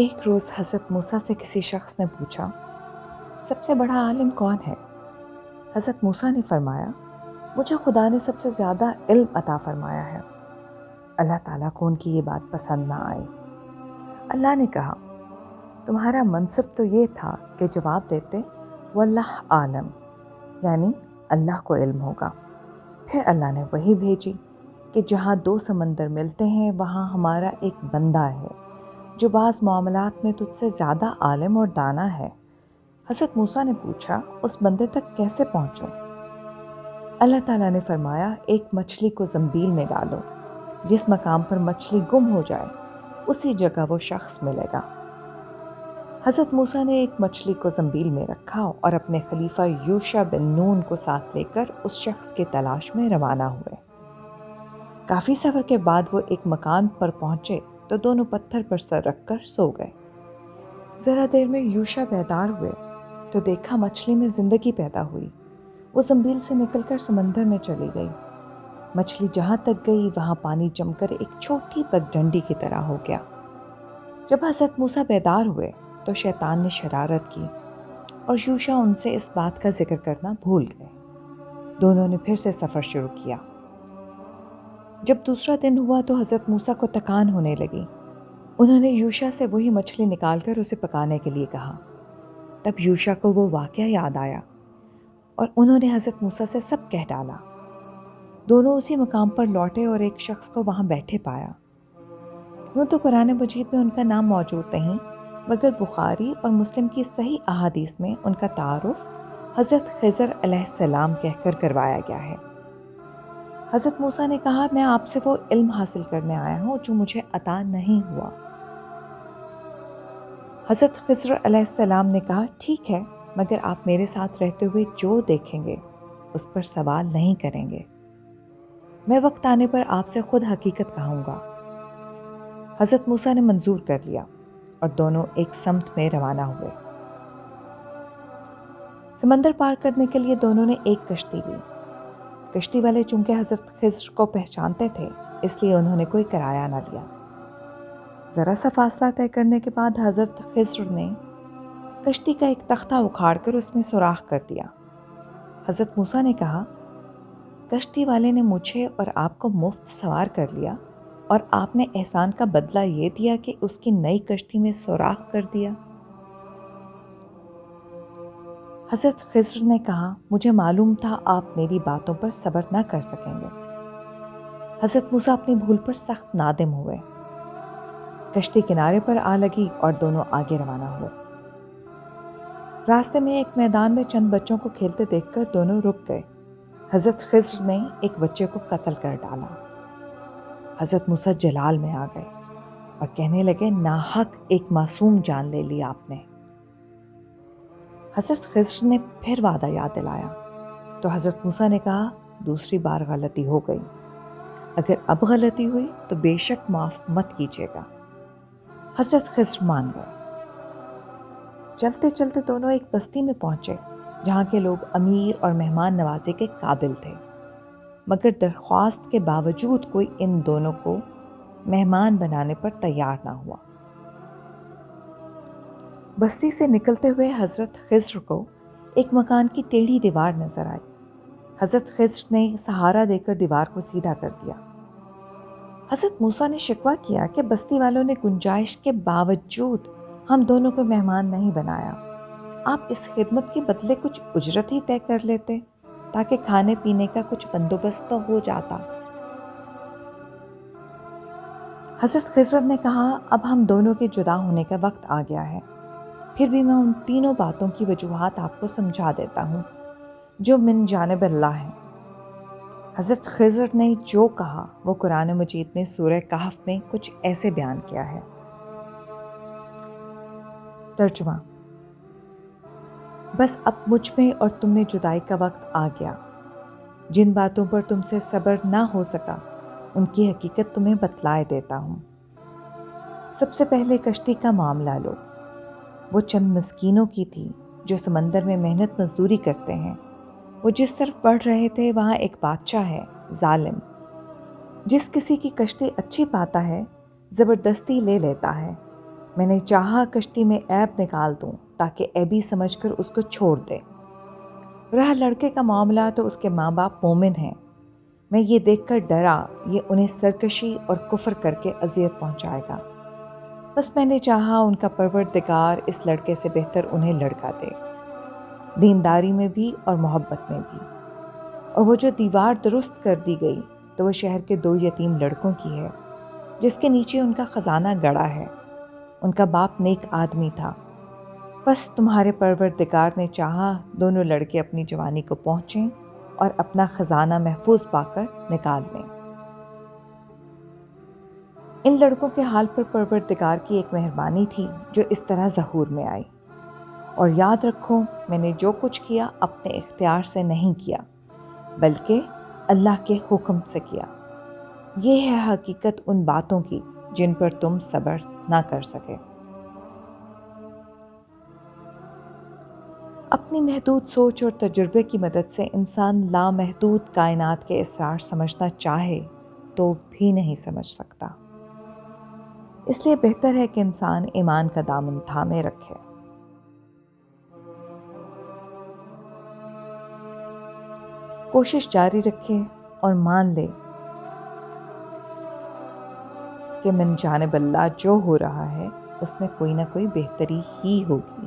ایک روز حضرت موسیٰ سے کسی شخص نے پوچھا، سب سے بڑا عالم کون ہے؟ حضرت موسیٰ نے فرمایا، مجھے خدا نے سب سے زیادہ علم عطا فرمایا ہے۔ اللہ تعالیٰ کو ان کی یہ بات پسند نہ آئی۔ اللہ نے کہا، تمہارا منصب تو یہ تھا کہ جواب دیتے واللہ عالم، یعنی اللہ کو علم ہوگا۔ پھر اللہ نے وحی بھیجی کہ جہاں دو سمندر ملتے ہیں وہاں ہمارا ایک بندہ ہے جو بعض معاملات میں تجھ سے زیادہ عالم اور دانا ہے۔ حضرت موسیٰ نے پوچھا، اس بندے تک کیسے پہنچوں؟ اللہ تعالیٰ نے فرمایا، ایک مچھلی کو زنبیل میں ڈالو، جس مقام پر مچھلی گم ہو جائے اسی جگہ وہ شخص ملے گا۔ حضرت موسیٰ نے ایک مچھلی کو زنبیل میں رکھا اور اپنے خلیفہ یوشع بن نون کو ساتھ لے کر اس شخص کی تلاش میں روانہ ہوئے۔ کافی سفر کے بعد وہ ایک مکان پر پہنچے تو دونوں پتھر پر سر رکھ کر سو گئے۔ ذرا دیر میں یوشع بیدار ہوئے تو دیکھا مچھلی میں زندگی پیدا ہوئی۔ وہ زنبیل سے نکل کر سمندر میں چلی گئی۔ مچھلی جہاں تک گئی وہاں پانی جم کر ایک چھوٹی پگڈنڈی کی طرح ہو گیا۔ جب حضرت موسیٰ بیدار ہوئے تو شیطان نے شرارت کی اور یوشع ان سے اس بات کا ذکر کرنا بھول گئے۔ دونوں نے پھر سے سفر شروع کیا۔ جب دوسرا دن ہوا تو حضرت موسیٰ کو تکان ہونے لگی۔ انہوں نے یوشع سے وہی مچھلی نکال کر اسے پکانے کے لیے کہا۔ تب یوشع کو وہ واقعہ یاد آیا اور انہوں نے حضرت موسیٰ سے سب کہہ ڈالا۔ دونوں اسی مقام پر لوٹے اور ایک شخص کو وہاں بیٹھے پایا۔ یوں تو قرآن مجید میں ان کا نام موجود نہیں، مگر بخاری اور مسلم کی صحیح احادیث میں ان کا تعارف حضرت خضر علیہ السلام کہہ کر کروایا گیا ہے۔ حضرت موسیٰ نے کہا، میں آپ سے وہ علم حاصل کرنے آیا ہوں جو مجھے عطا نہیں ہوا۔ حضرت خضر علیہ السلام نے کہا، ٹھیک ہے، مگر آپ میرے ساتھ رہتے ہوئے جو دیکھیں گے اس پر سوال نہیں کریں گے۔ میں وقت آنے پر آپ سے خود حقیقت کہوں گا۔ حضرت موسیٰ نے منظور کر لیا اور دونوں ایک سمت میں روانہ ہوئے۔ سمندر پار کرنے کے لیے دونوں نے ایک کشتی لی۔ کشتی والے چونکہ حضرت خضر کو پہچانتے تھے اس لیے انہوں نے کوئی کرایہ نہ لیا۔ ذرا سا فاصلہ طے کرنے کے بعد حضرت خضر نے کشتی کا ایک تختہ اکھاڑ کر اس میں سوراخ کر دیا۔ حضرت موسیٰ نے کہا، کشتی والے نے مجھے اور آپ کو مفت سوار کر لیا اور آپ نے احسان کا بدلہ یہ دیا کہ اس کی نئی کشتی میں سوراخ کر دیا۔ حضرت خضر نے کہا، مجھے معلوم تھا آپ میری باتوں پر صبر نہ کر سکیں گے۔ حضرت موسیٰ اپنی بھول پر سخت نادم ہوئے۔ کشتی کنارے پر آ لگی اور دونوں آگے روانہ ہوئے۔ راستے میں ایک میدان میں چند بچوں کو کھیلتے دیکھ کر دونوں رک گئے۔ حضرت خضر نے ایک بچے کو قتل کر ڈالا۔ حضرت موسیٰ جلال میں آ گئے اور کہنے لگے، ناحق ایک معصوم جان لے لی آپ نے۔ حضرت خضر نے پھر وعدہ یاد دلایا تو حضرت موسیٰ نے کہا، دوسری بار غلطی ہو گئی، اگر اب غلطی ہوئی تو بے شک معاف مت کیجیے گا۔ حضرت خضر مان گئے۔ چلتے چلتے دونوں ایک بستی میں پہنچے جہاں کے لوگ امیر اور مہمان نوازی کے قابل تھے، مگر درخواست کے باوجود کوئی ان دونوں کو مہمان بنانے پر تیار نہ ہوا۔ بستی سے نکلتے ہوئے حضرت خضر کو ایک مکان کی ٹیڑھی دیوار نظر آئی۔ حضرت خضر نے سہارا دے کر دیوار کو سیدھا کر دیا۔ حضرت موسیٰ نے شکوہ کیا کہ بستی والوں نے گنجائش کے باوجود ہم دونوں کو مہمان نہیں بنایا۔ آپ اس خدمت کے بدلے کچھ اجرت ہی طے کر لیتے تاکہ کھانے پینے کا کچھ بندوبست تو ہو جاتا۔ حضرت خضر نے کہا، اب ہم دونوں کے جدا ہونے کا وقت آ گیا ہے، پھر بھی میں ان تینوں باتوں کی وجوہات آپ کو سمجھا دیتا ہوں جو من جانب اللہ ہیں۔ حضرت خضر نے جو کہا وہ قرآن مجید نے سورہ کہف میں کچھ ایسے بیان کیا ہے۔ ترجمہ: بس اب مجھ میں اور تم میں جدائی کا وقت آ گیا۔ جن باتوں پر تم سے صبر نہ ہو سکا ان کی حقیقت تمہیں بتلائے دیتا ہوں۔ سب سے پہلے کشتی کا معاملہ لو۔ وہ چند مسکینوں کی تھی جو سمندر میں محنت مزدوری کرتے ہیں۔ وہ جس طرف بڑھ رہے تھے وہاں ایک بادشاہ ہے ظالم، جس کسی کی کشتی اچھی پاتا ہے زبردستی لے لیتا ہے۔ میں نے چاہا کشتی میں عیب نکال دوں تاکہ عیبی سمجھ کر اس کو چھوڑ دے۔ رہا لڑکے کا معاملہ تو اس کے ماں باپ مومن ہیں۔ میں یہ دیکھ کر ڈرا یہ انہیں سرکشی اور کفر کر کے اذیت پہنچائے گا۔ بس میں نے چاہا ان کا پروردگار اس لڑکے سے بہتر انہیں لڑکا دے، دینداری میں بھی اور محبت میں بھی۔ اور وہ جو دیوار درست کر دی گئی تو وہ شہر کے 2 یتیم لڑکوں کی ہے، جس کے نیچے ان کا خزانہ گڑا ہے۔ ان کا باپ نیک آدمی تھا۔ بس تمہارے پروردگار نے چاہا دونوں لڑکے اپنی جوانی کو پہنچیں اور اپنا خزانہ محفوظ پا کر نکال لیں۔ ان لڑکوں کے حال پر پروردگار کی ایک مہربانی تھی جو اس طرح ظہور میں آئی۔ اور یاد رکھو میں نے جو کچھ کیا اپنے اختیار سے نہیں کیا بلکہ اللہ کے حکم سے کیا۔ یہ ہے حقیقت ان باتوں کی جن پر تم صبر نہ کر سکے۔ اپنی محدود سوچ اور تجربے کی مدد سے انسان لامحدود کائنات کے اسرار سمجھنا چاہے تو بھی نہیں سمجھ سکتا۔ اس لیے بہتر ہے کہ انسان ایمان کا دامن تھامے رکھے۔ کوشش جاری رکھے اور مان لے کہ من جانب اللہ جو ہو رہا ہے اس میں کوئی نہ کوئی بہتری ہی ہوگی۔